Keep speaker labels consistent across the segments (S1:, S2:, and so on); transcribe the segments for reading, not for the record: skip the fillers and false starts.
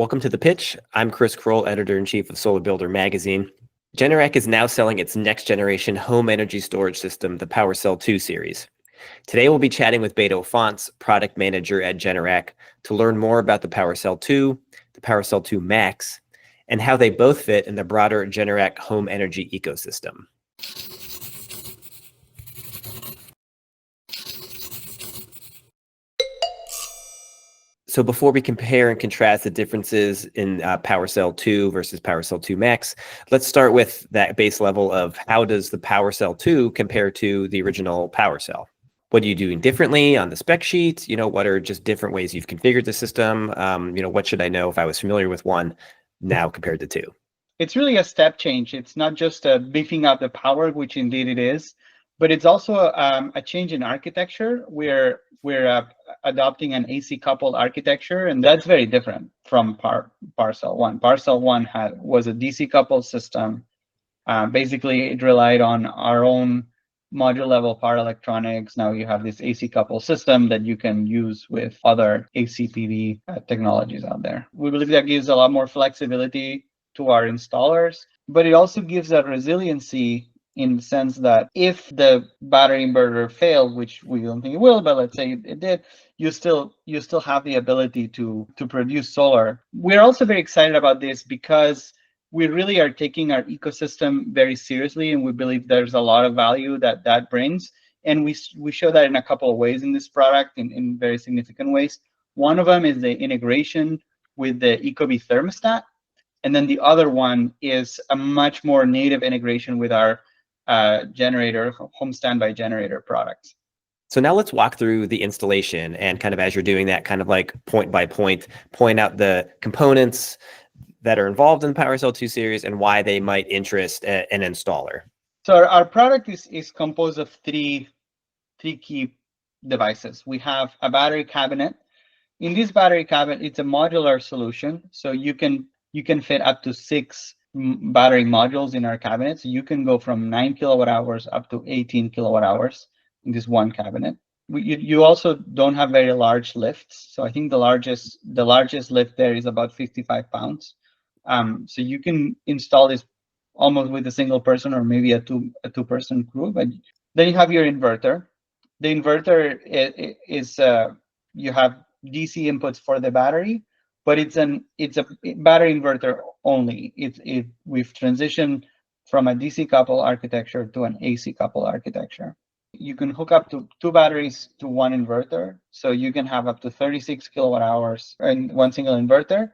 S1: Welcome to The Pitch. I'm Chris Kroll, editor-in-chief of Solar Builder magazine. Generac is now selling its next-generation home energy storage system, the PWRcell 2 series. Today, we'll be chatting with Beto Fonts, product manager at Generac, to learn more about the PWRcell 2, the PWRcell 2 Max, and how they both fit in the broader Generac home energy ecosystem. So before we compare and contrast the differences in PWRcell 2 versus PWRcell 2 Max, let's start with that base level of how does the PWRcell 2 compare to the original PWRcell? What are you doing differently on the spec sheet? What are just different ways you've configured the system? What should I know if I was familiar with one now compared to two?
S2: It's really a step change. It's not just beefing up the power, which indeed it is, but it's also a change in architecture. We're adopting an AC coupled architecture, and that's very different from PWRcell 1. PWRcell 1 was a DC coupled system. Basically, it relied on our own module level power electronics. Now you have this AC coupled system that you can use with other AC PV technologies out there. We believe that gives a lot more flexibility to our installers, but it also gives that resiliency in the sense that if the battery inverter failed, which we don't think it will, but let's say it did, you still have the ability to produce solar. We're also very excited about this because we really are taking our ecosystem very seriously, and we believe there's a lot of value that brings. And we show that in a couple of ways in this product, in very significant ways. One of them is the integration with the ecobee thermostat. And then the other one is a much more native integration with our generator, home standby generator products.
S1: So now let's walk through the installation and kind of as you're doing that, kind of like point by point out the components that are involved in the PWRcell 2 series and why they might interest an installer.
S2: So our product is composed of three key devices. We have a battery cabinet. In this battery cabinet, it's a modular solution. So you can fit up to 6 battery modules in our cabinet. So you can go from 9 kilowatt hours up to 18 kilowatt hours in this one cabinet. You also don't have very large lifts. So I think the largest lift there is about 55 pounds. So you can install this almost with a single person or maybe a two-person crew. But then you have your inverter. The inverter is you have DC inputs for the battery, but it's a battery inverter only. We've transitioned from a DC couple architecture to an AC couple architecture. You can hook up to 2 batteries to one inverter, so you can have up to 36 kilowatt hours in one single inverter.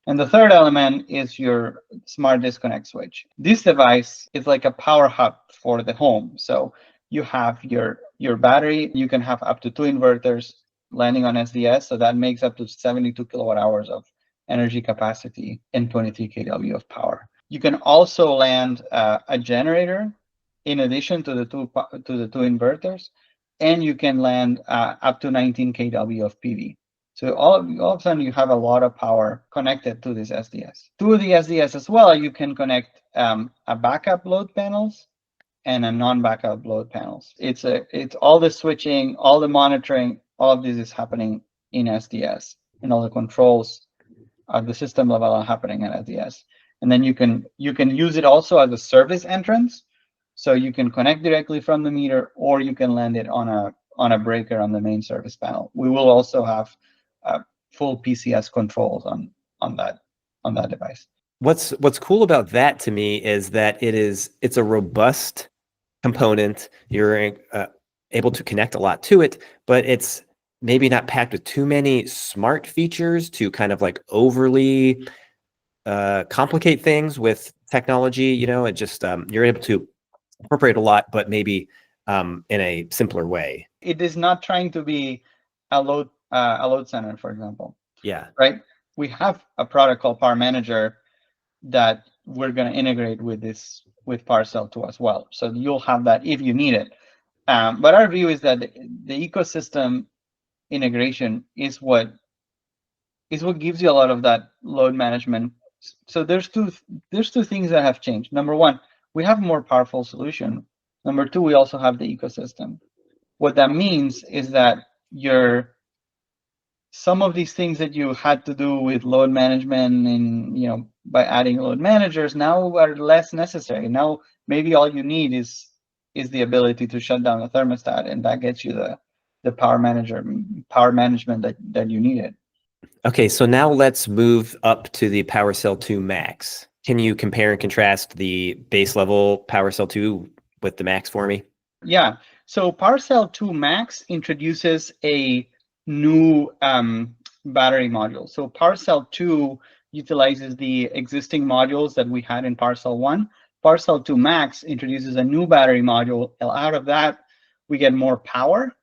S2: And the third element is your smart disconnect switch. This device is like a power hub for the home. So you have your battery. You can have up to 2 inverters landing on SDS, so that makes up to 72 kilowatt hours of energy capacity and 23 kW of power. You can also land a generator in addition to the two inverters, and you can land up to 19 kW of PV. So all of a sudden you have a lot of power connected to this SDS. To the SDS as well, you can connect a backup load panels and a non-backup load panels. It's all the switching, all the monitoring, all of this is happening in SDS, and all the controls at the system level are happening in SDS. And then you can use it also as a service entrance, so you can connect directly from the meter, or you can land it on a breaker on the main service panel. We will also have full PCS controls on that device.
S1: What's cool about that to me is that it's a robust component. You're able to connect a lot to it, but it's maybe not packed with too many smart features to kind of like overly complicate things with technology. It just you're able to incorporate a lot, but maybe in a simpler way.
S2: It is not trying to be a load center, for example.
S1: Yeah.
S2: Right. We have a product called Power Manager that we're going to integrate with PWRcell 2 as well. So you'll have that if you need it. But our view is that the ecosystem integration is what gives you a lot of that load management. So there's two things that have changed. Number one, we have a more powerful solution. Number two, we also have the ecosystem. What that means is that your some of these things that you had to do with load management and by adding load managers now are less necessary. Now maybe all you need is the ability to shut down the thermostat, and that gets you the power management that you needed.
S1: Okay, so now let's move up to the PWRcell 2 Max. Can you compare and contrast the base level PWRcell 2 with the Max for me?
S2: Yeah, so PWRcell 2 Max introduces a new battery module. So PWRcell 2 utilizes the existing modules that we had in PWRcell 1. PWRcell 2 Max introduces a new battery module. And out of that, we get more power,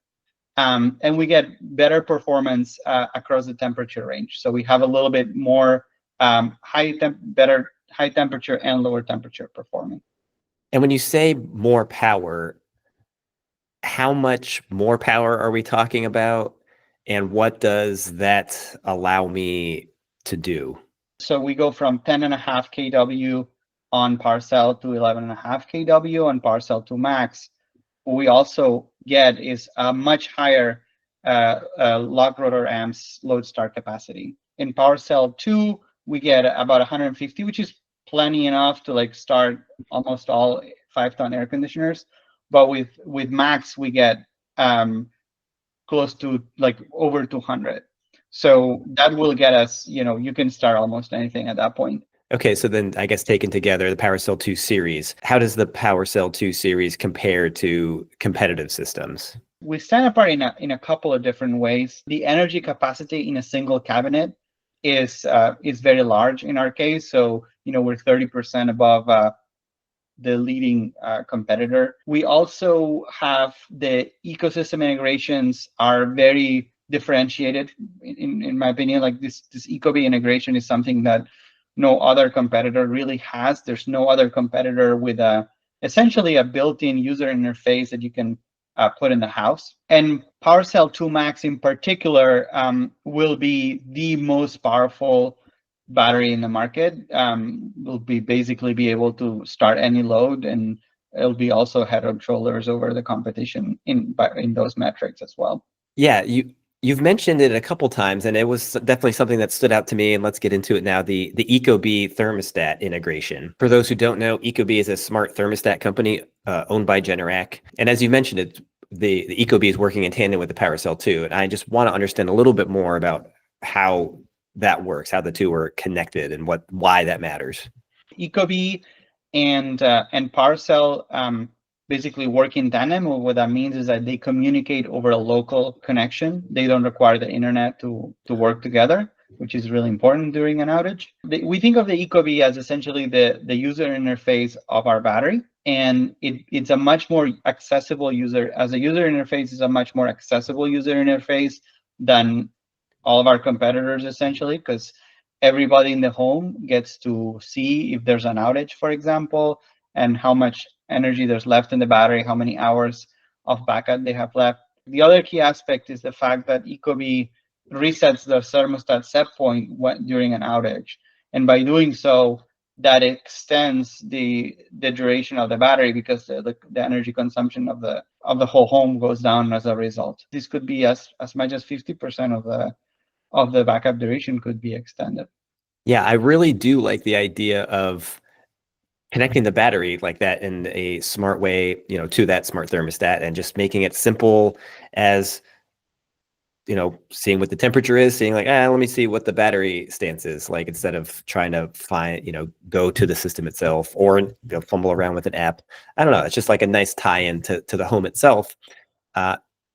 S2: and we get better performance across the temperature range. So we have a little bit more better high temperature and lower temperature performance.
S1: And when you say more power, how much more power are we talking about? And what does that allow me to do?
S2: So we go from 10.5 kW on PWRcell to 11.5 kW on PWRcell 2 Max. What we also get is a much higher lock rotor amps load start capacity. In PWRcell 2, we get about 150, which is plenty enough to start almost all 5-ton air conditioners. But with Max, we get close to over 200. So that will get us, you can start almost anything at that point.
S1: Okay, so then I guess taken together, the PWRcell 2 series, how does the PWRcell 2 series compare to competitive systems?
S2: We stand apart in a couple of different ways. The energy capacity in a single cabinet is very large in our case. So, we're 30% above the leading competitor. We also have the ecosystem integrations are very differentiated, in my opinion. Like this ecobee integration is something that no other competitor really has. There's no other competitor with essentially a built-in user interface that you can put in the house. And PWRcell 2 Max in particular will be the most powerful battery in the market. Will basically be able to start any load, and it'll be also head and shoulders over the competition in those metrics as well.
S1: Yeah, you've mentioned it a couple times, and it was definitely something that stood out to me. And let's get into it now. The ecobee thermostat integration. For those who don't know, ecobee is a smart thermostat company owned by Generac. And as you mentioned, the ecobee is working in tandem with the PWRcell 2. And I just want to understand a little bit more about how that works, how the two are connected, and why that matters.
S2: ecobee and PWRcell basically work in tandem. What that means is that they communicate over a local connection. They don't require the internet to work together, which is really important during an outage. We think of the ecobee as essentially the user interface of our battery, and it's a much more accessible user. As a user interface, is a much more accessible user interface than all of our competitors, essentially, because everybody in the home gets to see if there's an outage, for example, and how much energy there's left in the battery, how many hours of backup they have left. The other key aspect is the fact that ecobee resets the thermostat set point during an outage. And by doing so, that extends the duration of the battery, because the energy consumption of the whole home goes down as a result. This could be as much as 50% of the backup duration could be extended.
S1: Yeah, I really do like the idea of connecting the battery like that in a smart way, to that smart thermostat, and just making it simple as, seeing what the temperature is, seeing let me see what the battery stance is, instead of trying to find, go to the system itself or fumble around with an app. I don't know. It's just like a nice tie-in to the home itself,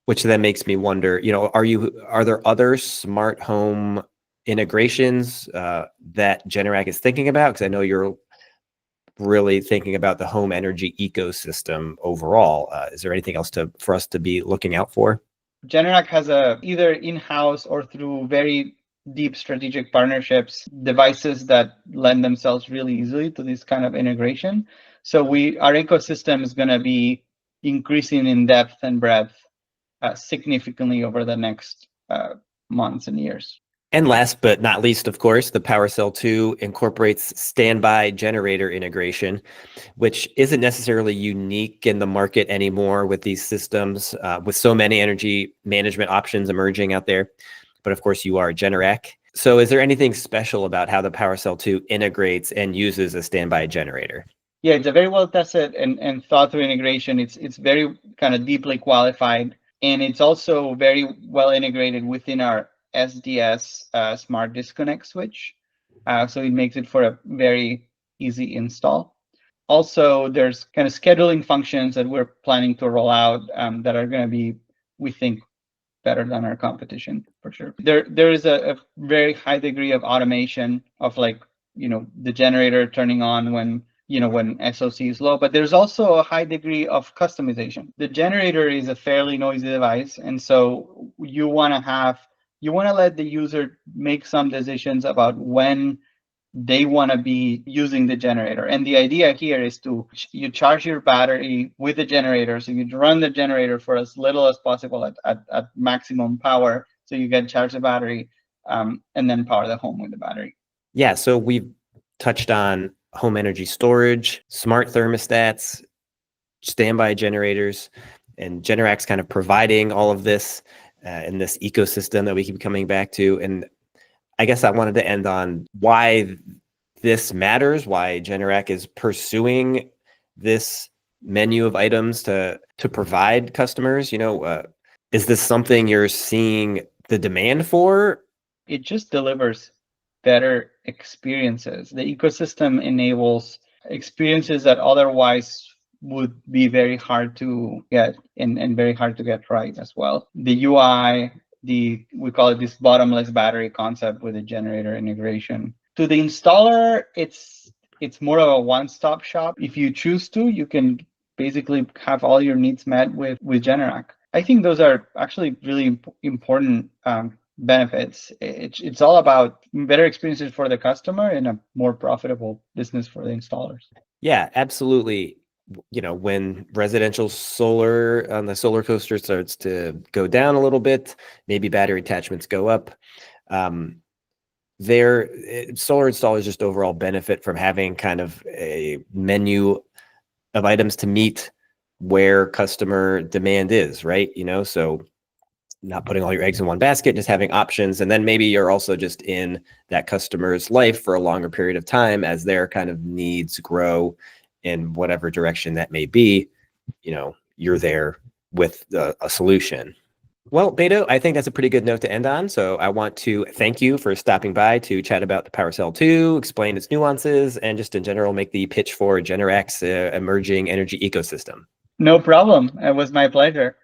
S1: which then makes me wonder, are there other smart home integrations that Generac is thinking about? Because I know you're really thinking about the home energy ecosystem overall. Is there anything else for us to be looking out for?
S2: Generac has either in-house or through very deep strategic partnerships, devices that lend themselves really easily to this kind of integration. So our ecosystem is going to be increasing in depth and breadth significantly over the next months and years.
S1: And last but not least, of course, the PWRcell 2 incorporates standby generator integration, which isn't necessarily unique in the market anymore with these systems, with so many energy management options emerging out there. but of course you are Generac. So is there anything special about how the PWRcell 2 integrates and uses a standby generator?
S2: Yeah, it's a very well tested and thought through integration. It's very kind of deeply qualified, and it's also very well integrated within our SDS smart disconnect switch. So it makes it for a very easy install. Also, there's kind of scheduling functions that we're planning to roll out that are going to be, we think, better than our competition for sure. There is a very high degree of automation of the generator turning on when SOC is low, but there's also a high degree of customization. The generator is a fairly noisy device, and so you want to let the user make some decisions about when they want to be using the generator. And the idea here is you charge your battery with the generator, so you run the generator for as little as possible at maximum power, so you can charge the battery and then power the home with the battery.
S1: Yeah, so we've touched on home energy storage, smart thermostats, standby generators, and Generac's kind of providing all of this in this ecosystem that we keep coming back to. And I guess I wanted to end on why this matters, why Generac is pursuing this menu of items to provide customers. Is this something you're seeing the demand for?
S2: It just delivers better experiences. The ecosystem enables experiences that otherwise would be very hard to get and very hard to get right as well. The UI, we call it this bottomless battery concept with the generator integration. To the installer, it's more of a one-stop shop. If you choose to, you can basically have all your needs met with Generac. I think those are actually really important benefits. It's all about better experiences for the customer and a more profitable business for the installers.
S1: Yeah, absolutely. When residential solar on the solar coaster starts to go down a little bit, maybe battery attachments go up. Solar installers just overall benefit from having kind of a menu of items to meet where customer demand is, right? So not putting all your eggs in one basket, just having options. And then maybe you're also just in that customer's life for a longer period of time as their kind of needs grow in whatever direction that may be. You're there with a solution. Well, Beto, I think that's a pretty good note to end on. So I want to thank you for stopping by to chat about the PWRcell 2, explain its nuances, and just in general make the pitch for Generac's emerging energy ecosystem.
S2: No problem. It was my pleasure.